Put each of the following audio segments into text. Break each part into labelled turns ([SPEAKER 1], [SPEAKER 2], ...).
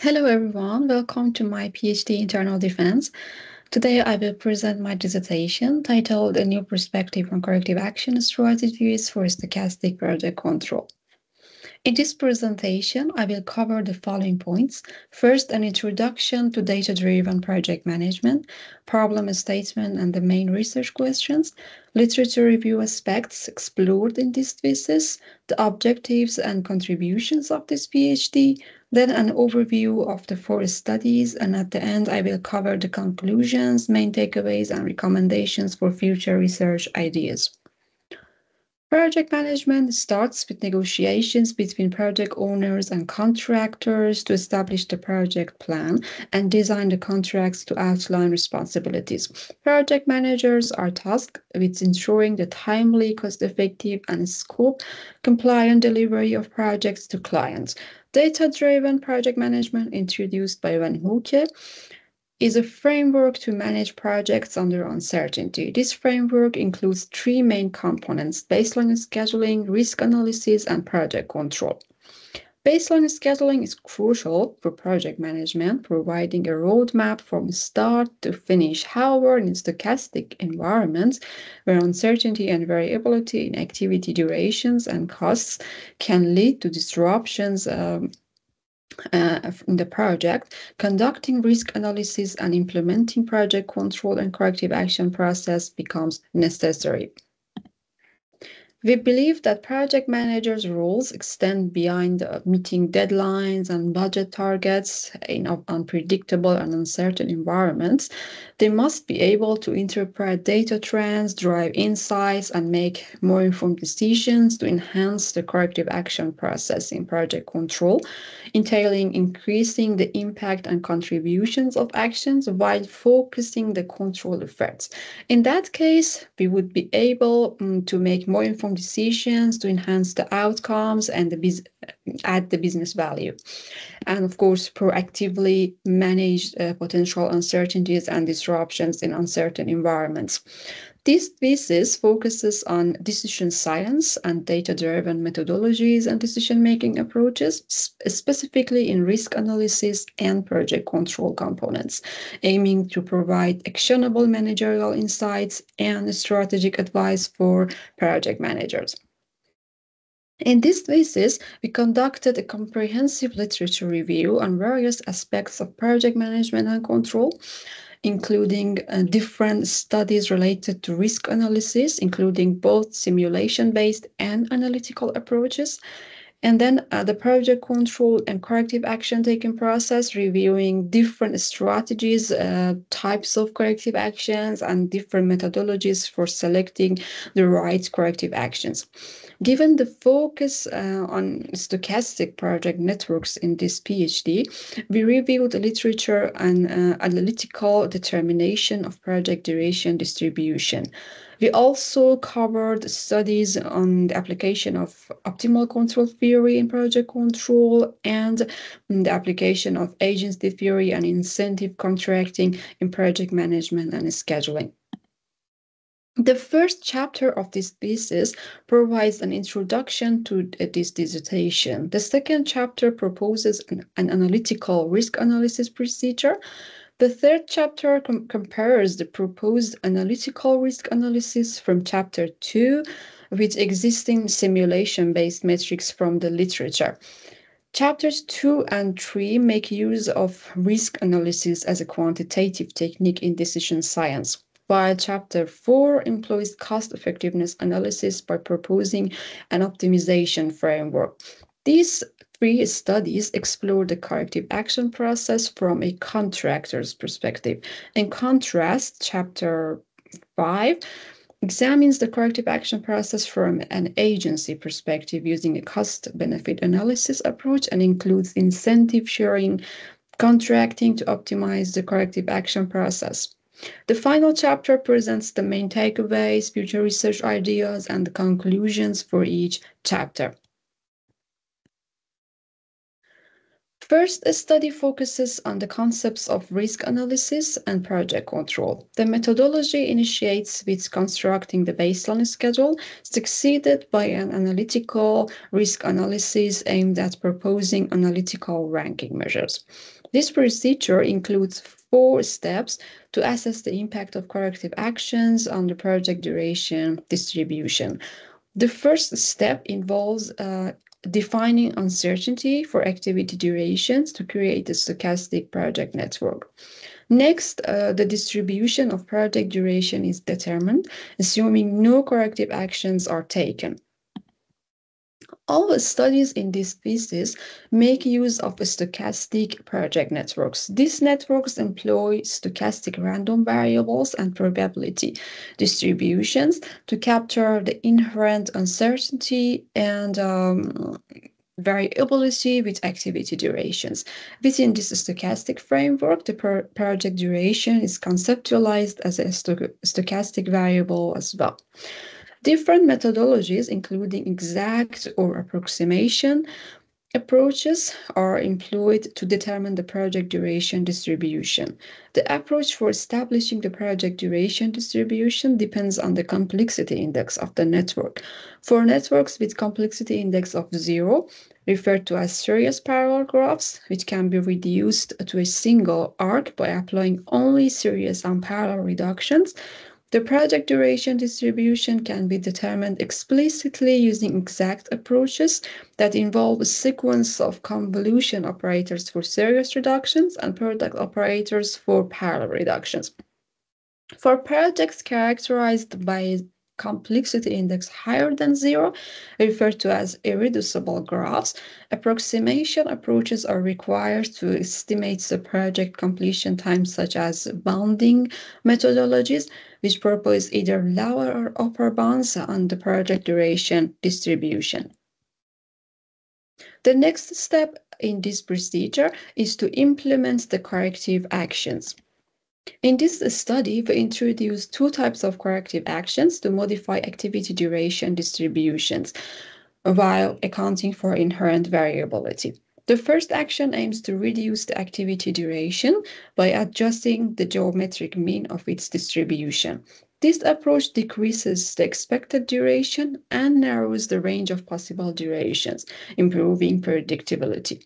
[SPEAKER 1] Hello everyone, welcome to my PhD Internal Defense. Today I will present my dissertation titled A New Perspective on Corrective Action Strategies for Stochastic Project Control. In this presentation, I will cover the following points. First, an introduction to data-driven project management, problem statement and the main research questions, literature review aspects explored in this thesis, the objectives and contributions of this PhD, then an overview of the 4 studies, and at the end I will cover the conclusions, main takeaways, and recommendations for future research ideas. Project management starts with negotiations between project owners and contractors to establish the project plan and design the contracts to outline responsibilities. Project managers are tasked with ensuring the timely, cost-effective, and scope-compliant delivery of projects to clients. Data-driven project management, introduced by Van Hoeke, is a framework to manage projects under uncertainty. This framework includes 3 main components: baseline scheduling, risk analysis, and project control. Baseline scheduling is crucial for project management, providing a roadmap from start to finish. However, in stochastic environments, where uncertainty and variability in activity durations and costs can lead to disruptions in the project, conducting risk analysis and implementing project control and corrective action process becomes necessary. We believe that project managers' roles extend beyond meeting deadlines and budget targets in unpredictable and uncertain environments. They must be able to interpret data trends, drive insights, and make more informed decisions to enhance the corrective action process in project control, entailing increasing the impact and contributions of actions while focusing the control effects. In that case, we would be able to make more informed decisions to enhance the outcomes and add the business value. And of course, proactively manage potential uncertainties and disruptions in uncertain environments. This thesis focuses on decision science and data-driven methodologies and decision-making approaches, specifically in risk analysis and project control components, aiming to provide actionable managerial insights and strategic advice for project managers. In this thesis, we conducted a comprehensive literature review on various aspects of project management and control, including different studies related to risk analysis, including both simulation-based and analytical approaches. And then the project control and corrective action taking process, reviewing different strategies, types of corrective actions, and different methodologies for selecting the right corrective actions. Given the focus on stochastic project networks in this PhD, we reviewed literature and analytical determination of project duration distribution. We also covered studies on the application of optimal control theory in project control and the application of agency theory and incentive contracting in project management and scheduling. The first chapter of this thesis provides an introduction to this dissertation. The second chapter proposes an analytical risk analysis procedure. The third chapter compares the proposed analytical risk analysis from chapter 2 with existing simulation-based metrics from the literature. Chapters 2 and 3 make use of risk analysis as a quantitative technique in decision science, while Chapter 4 employs cost-effectiveness analysis by proposing an optimization framework. These 3 studies explore the corrective action process from a contractor's perspective. In contrast, Chapter 5 examines the corrective action process from an agency perspective using a cost-benefit analysis approach and includes incentive sharing, contracting to optimize the corrective action process. The final chapter presents the main takeaways, future research ideas, and the conclusions for each chapter. First, a study focuses on the concepts of risk analysis and project control. The methodology initiates with constructing the baseline schedule, succeeded by an analytical risk analysis aimed at proposing analytical ranking measures. This procedure includes 4 steps to assess the impact of corrective actions on the project duration distribution. The first step involves defining uncertainty for activity durations to create a stochastic project network. Next, the distribution of project duration is determined, assuming no corrective actions are taken. All studies in this thesis make use of stochastic project networks. These networks employ stochastic random variables and probability distributions to capture the inherent uncertainty and variability with activity durations. Within this stochastic framework, the project duration is conceptualized as a stochastic variable as well. Different methodologies, including exact or approximation approaches, are employed to determine the project duration distribution. The approach for establishing the project duration distribution depends on the complexity index of the network. For networks with complexity index of 0, referred to as series parallel graphs, which can be reduced to a single arc by applying only series and parallel reductions, the project duration distribution can be determined explicitly using exact approaches that involve a sequence of convolution operators for series reductions and product operators for parallel reductions. For projects characterized by complexity index higher than 0, referred to as irreducible graphs, approximation approaches are required to estimate the project completion time, such as bounding methodologies, which propose either lower or upper bounds on the project duration distribution. The next step in this procedure is to implement the corrective actions. In this study, we introduced 2 types of corrective actions to modify activity duration distributions while accounting for inherent variability. The first action aims to reduce the activity duration by adjusting the geometric mean of its distribution. This approach decreases the expected duration and narrows the range of possible durations, improving predictability.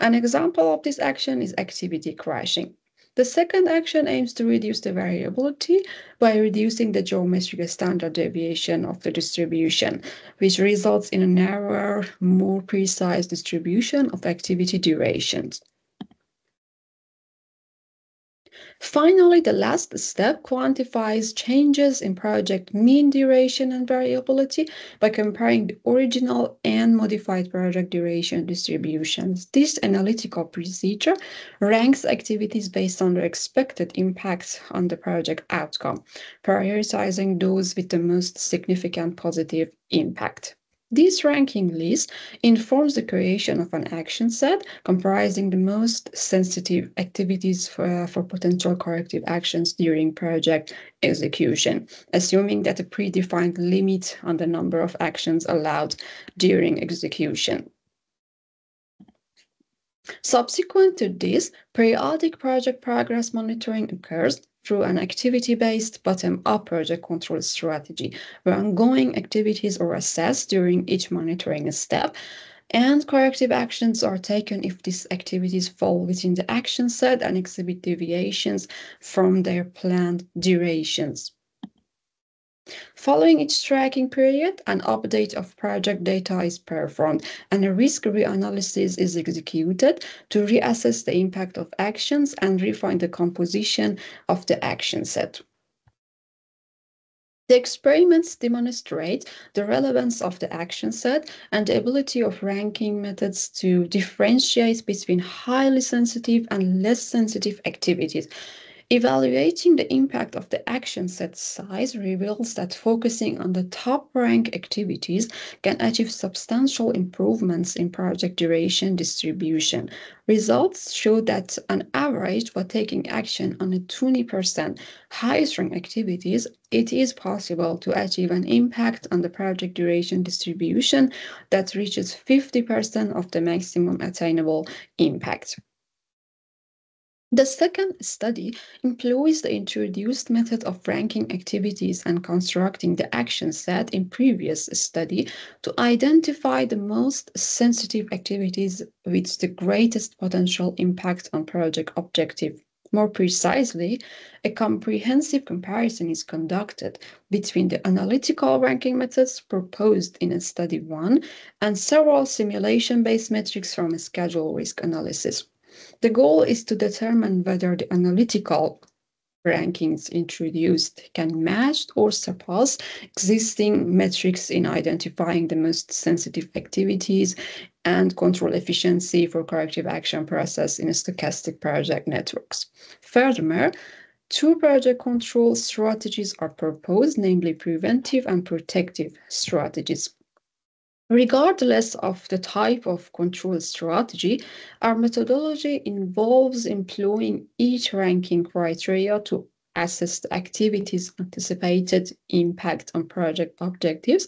[SPEAKER 1] An example of this action is activity crashing. The second action aims to reduce the variability by reducing the geometric standard deviation of the distribution, which results in a narrower, more precise distribution of activity durations. Finally, the last step quantifies changes in project mean duration and variability by comparing the original and modified project duration distributions. This analytical procedure ranks activities based on their expected impact on the project outcome, prioritizing those with the most significant positive impact. This ranking list informs the creation of an action set comprising the most sensitive activities for potential corrective actions during project execution, assuming that a predefined limit on the number of actions allowed during execution. Subsequent to this, periodic project progress monitoring occurs through an activity-based bottom-up project control strategy, where ongoing activities are assessed during each monitoring step, and corrective actions are taken if these activities fall within the action set and exhibit deviations from their planned durations. Following each tracking period, an update of project data is performed and a risk reanalysis is executed to reassess the impact of actions and refine the composition of the action set. The experiments demonstrate the relevance of the action set and the ability of ranking methods to differentiate between highly sensitive and less sensitive activities, Evaluating the impact of the action set size reveals that focusing on the top rank activities can achieve substantial improvements in project duration distribution. Results show that on average, by taking action on the 20% highest rank activities, it is possible to achieve an impact on the project duration distribution that reaches 50% of the maximum attainable impact. The second study employs the introduced method of ranking activities and constructing the action set in previous study to identify the most sensitive activities with the greatest potential impact on project objective. More precisely, a comprehensive comparison is conducted between the analytical ranking methods proposed in study 1 and several simulation-based metrics from a schedule risk analysis. The goal is to determine whether the analytical rankings introduced can match or surpass existing metrics in identifying the most sensitive activities and control efficiency for corrective action process in stochastic project networks. Furthermore, two project control strategies are proposed, namely preventive and protective strategies. Regardless of the type of control strategy, our methodology involves employing each ranking criteria to assess the activity's anticipated impact on project objectives,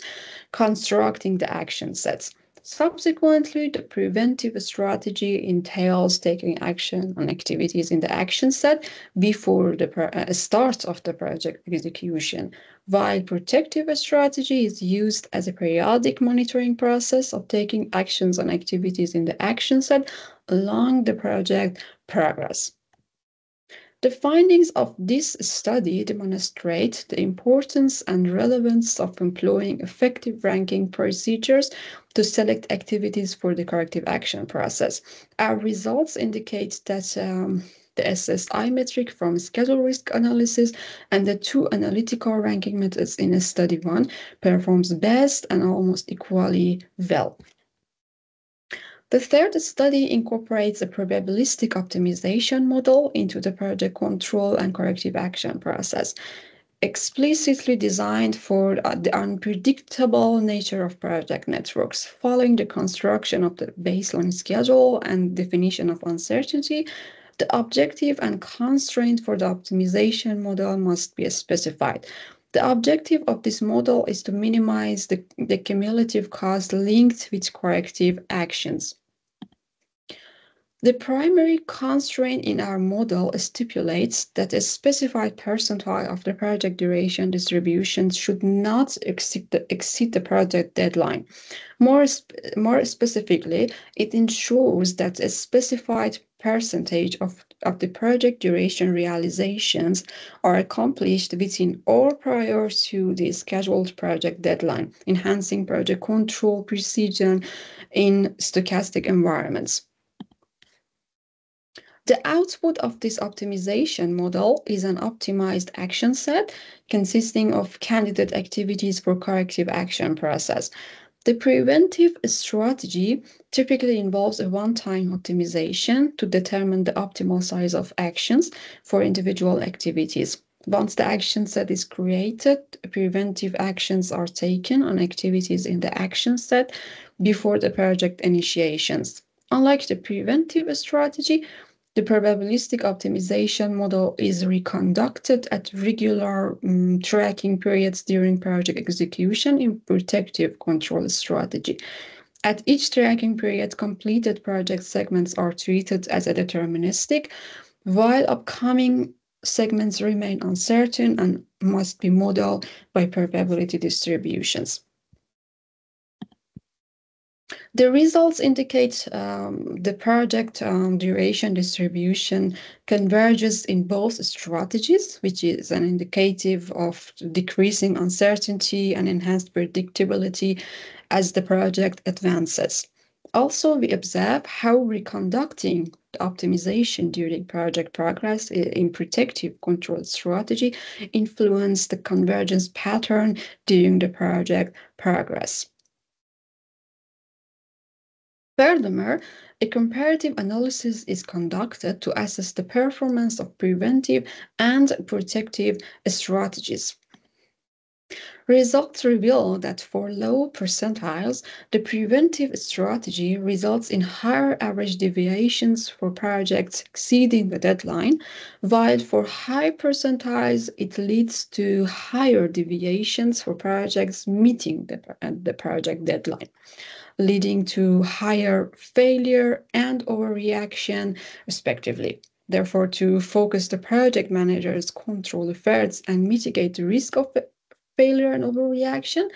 [SPEAKER 1] constructing the action sets. Subsequently, the preventive strategy entails taking action on activities in the action set before the start of the project execution, while protective strategy is used as a periodic monitoring process of taking actions on activities in the action set along the project progress. The findings of this study demonstrate the importance and relevance of employing effective ranking procedures to select activities for the corrective action process. Our results indicate that the SSI metric from schedule risk analysis and the two analytical ranking methods in study 1 performs best and almost equally well. The third study incorporates a probabilistic optimization model into the project control and corrective action process, explicitly designed for the unpredictable nature of project networks. Following the construction of the baseline schedule and definition of uncertainty, the objective and constraint for the optimization model must be specified. The objective of this model is to minimize the cumulative cost linked with corrective actions. The primary constraint in our model stipulates that a specified percentile of the project duration distribution should not exceed the project deadline. More specifically, it ensures that a specified percentage of the project duration realizations are accomplished within or prior to the scheduled project deadline, enhancing project control precision in stochastic environments. The output of this optimization model is an optimized action set consisting of candidate activities for corrective action process. The preventive strategy typically involves a one-time optimization to determine the optimal size of actions for individual activities. Once the action set is created, preventive actions are taken on activities in the action set before the project initiations. Unlike the preventive strategy, the probabilistic optimization model is reconducted at regular tracking periods during project execution in protective control strategy. At each tracking period, completed project segments are treated as a deterministic, while upcoming segments remain uncertain and must be modeled by probability distributions. The results indicate the project duration distribution converges in both strategies, which is an indicative of decreasing uncertainty and enhanced predictability as the project advances. Also, we observe how reconducting the optimization during project progress in protective control strategy influence the convergence pattern during the project progress. Furthermore, a comparative analysis is conducted to assess the performance of preventive and protective strategies. Results reveal that for low percentiles, the preventive strategy results in higher average deviations for projects exceeding the deadline, while for high percentiles, it leads to higher deviations for projects meeting the project deadline, leading to higher failure and overreaction, respectively. Therefore, to focus the project managers, control efforts, and mitigate the risk of failure and overreaction,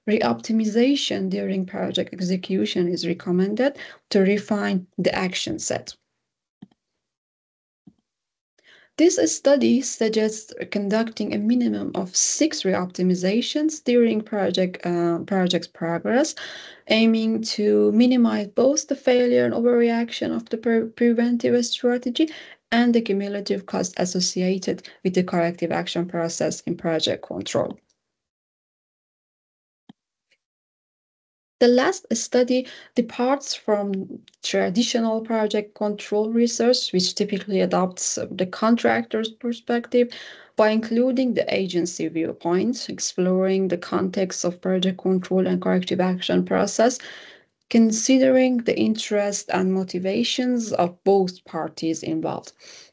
[SPEAKER 1] re-optimization during project execution is recommended to refine the action set. This study suggests conducting a minimum of 6 re-optimizations during project's progress, aiming to minimize both the failure and overreaction of the preventive strategy and the cumulative cost associated with the corrective action process in project control. The last study departs from traditional project control research, which typically adopts the contractor's perspective by including the agency viewpoints, exploring the context of project control and corrective action process, considering the interests and motivations of both parties involved.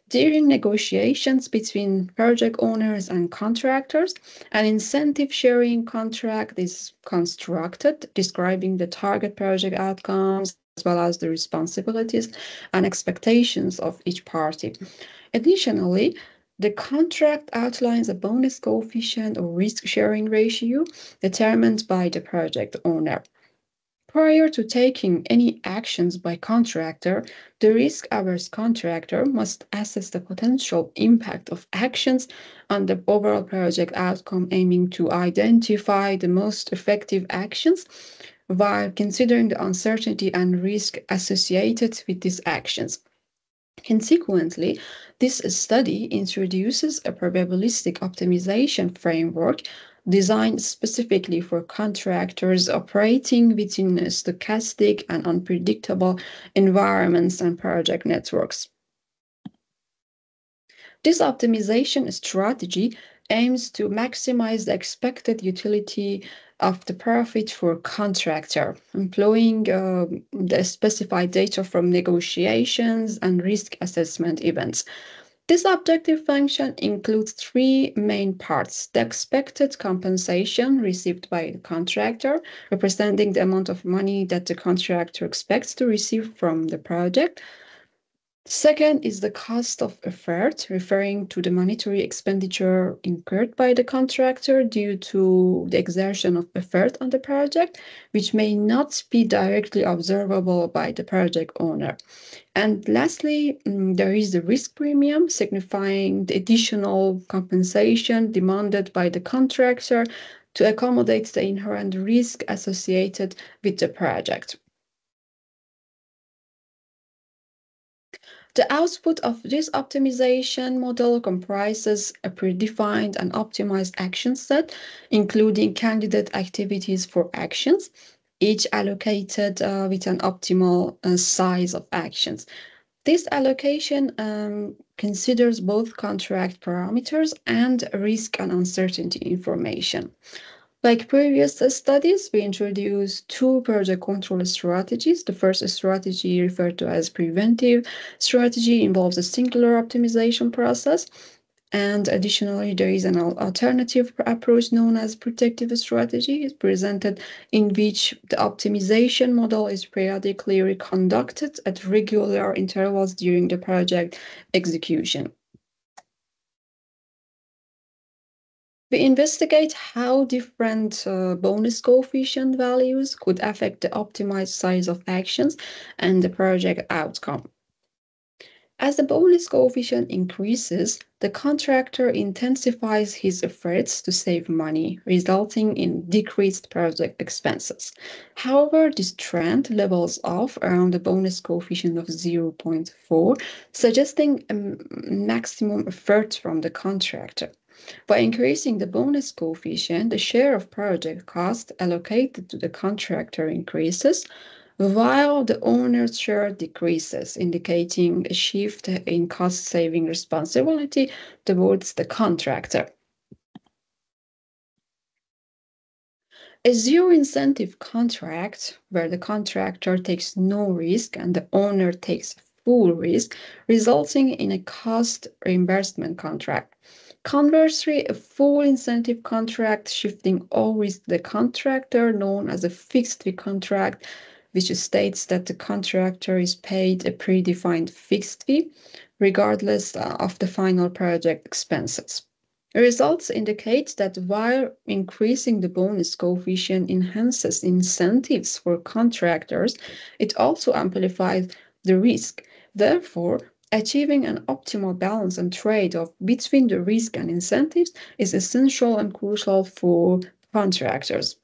[SPEAKER 1] During negotiations between project owners and contractors, an incentive sharing contract is constructed describing the target project outcomes as well as the responsibilities and expectations of each party. Additionally, the contract outlines a bonus coefficient or risk sharing ratio determined by the project owner. Prior to taking any actions by contractor, the risk-averse contractor must assess the potential impact of actions on the overall project outcome, aiming to identify the most effective actions while considering the uncertainty and risk associated with these actions. Consequently, this study introduces a probabilistic optimization framework designed specifically for contractors operating within stochastic and unpredictable environments and project networks. This optimization strategy aims to maximize the expected utility of the profit for contractor, employing the specified data from negotiations and risk assessment events. This objective function includes 3 main parts: the expected compensation received by the contractor, representing the amount of money that the contractor expects to receive from the project. Second is the cost of effort, referring to the monetary expenditure incurred by the contractor due to the exertion of effort on the project, which may not be directly observable by the project owner. And lastly, there is the risk premium, signifying the additional compensation demanded by the contractor to accommodate the inherent risk associated with the project. The output of this optimization model comprises a predefined and optimized action set, including candidate activities for actions, each allocated with an optimal size of actions. This allocation considers both contract parameters and risk and uncertainty information. Like previous studies, we introduced 2 project control strategies. The first strategy, referred to as preventive strategy, involves a singular optimization process. And additionally, there is an alternative approach known as protective strategy, is presented in which the optimization model is periodically reconducted at regular intervals during the project execution. We investigate how different bonus coefficient values could affect the optimized size of actions and the project outcome. As the bonus coefficient increases, the contractor intensifies his efforts to save money, resulting in decreased project expenses. However, this trend levels off around the bonus coefficient of 0.4, suggesting a maximum effort from the contractor. By increasing the bonus coefficient, the share of project cost allocated to the contractor increases, while the owner's share decreases, indicating a shift in cost-saving responsibility towards the contractor. A zero incentive contract, where the contractor takes no risk and the owner takes full risk, resulting in a cost reimbursement contract. Conversely, a full incentive contract shifting all risk to the contractor, known as a fixed fee contract, which states that the contractor is paid a predefined fixed fee, regardless of the final project expenses. Results indicate that while increasing the bonus coefficient enhances incentives for contractors, it also amplifies the risk. Therefore, achieving an optimal balance and trade-off between the risk and incentives is essential and crucial for contractors.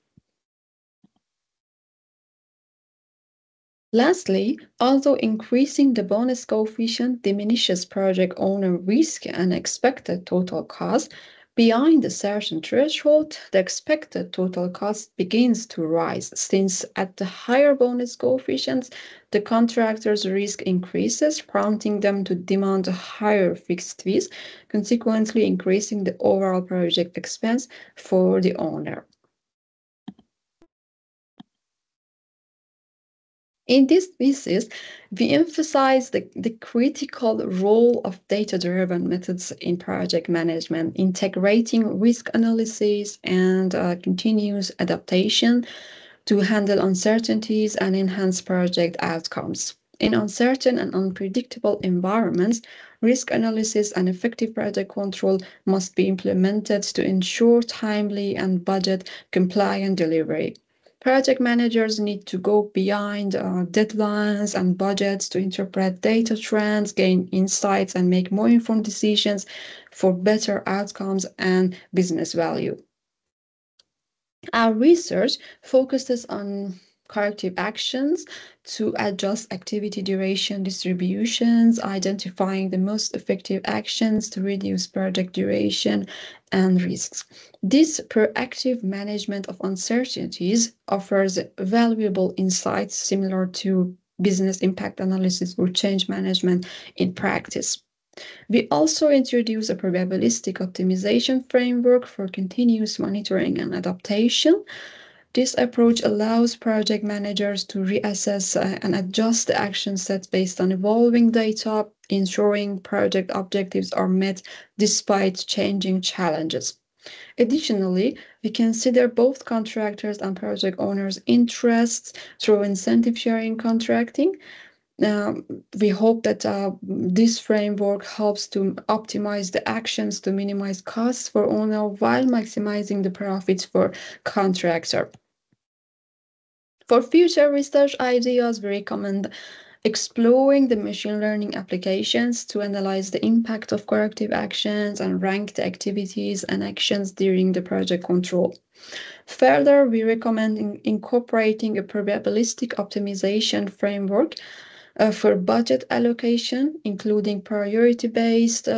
[SPEAKER 1] Lastly, although increasing the bonus coefficient diminishes project owner risk and expected total cost, beyond a certain threshold, the expected total cost begins to rise, since at the higher bonus coefficients, the contractor's risk increases, prompting them to demand higher fixed fees, consequently increasing the overall project expense for the owner. In this thesis, we emphasize the critical role of data-driven methods in project management, integrating risk analysis and continuous adaptation to handle uncertainties and enhance project outcomes. In uncertain and unpredictable environments, risk analysis and effective project control must be implemented to ensure timely and budget compliant delivery. Project managers need to go beyond deadlines and budgets to interpret data trends, gain insights, and make more informed decisions for better outcomes and business value. Our research focuses on corrective actions to adjust activity duration distributions, identifying the most effective actions to reduce project duration and risks. This proactive management of uncertainties offers valuable insights similar to business impact analysis or change management in practice. We also introduce a probabilistic optimization framework for continuous monitoring and adaptation. This approach allows project managers to reassess and adjust the action sets based on evolving data, ensuring project objectives are met despite changing challenges. Additionally, we consider both contractors and project owners' interests through incentive sharing contracting. We hope that this framework helps to optimize the actions to minimize costs for owner while maximizing the profits for contractor. For future research ideas, we recommend exploring the machine learning applications to analyze the impact of corrective actions and rank the activities and actions during the project control. Further, we recommend incorporating a probabilistic optimization framework for budget allocation, including priority-based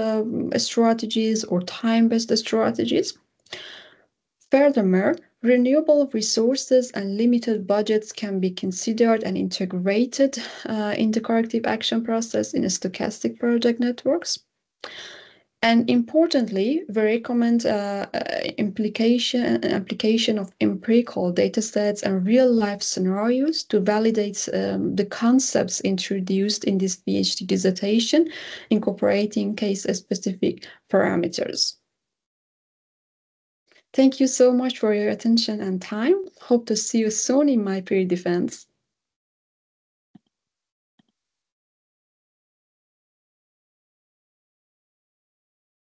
[SPEAKER 1] strategies or time-based strategies. Furthermore, renewable resources and limited budgets can be considered and integrated in the corrective action process in stochastic project networks. And importantly, we recommend application of empirical datasets and real-life scenarios to validate the concepts introduced in this PhD dissertation, incorporating case-specific parameters. Thank you so much for your attention and time. Hope to see you soon in my peer defense.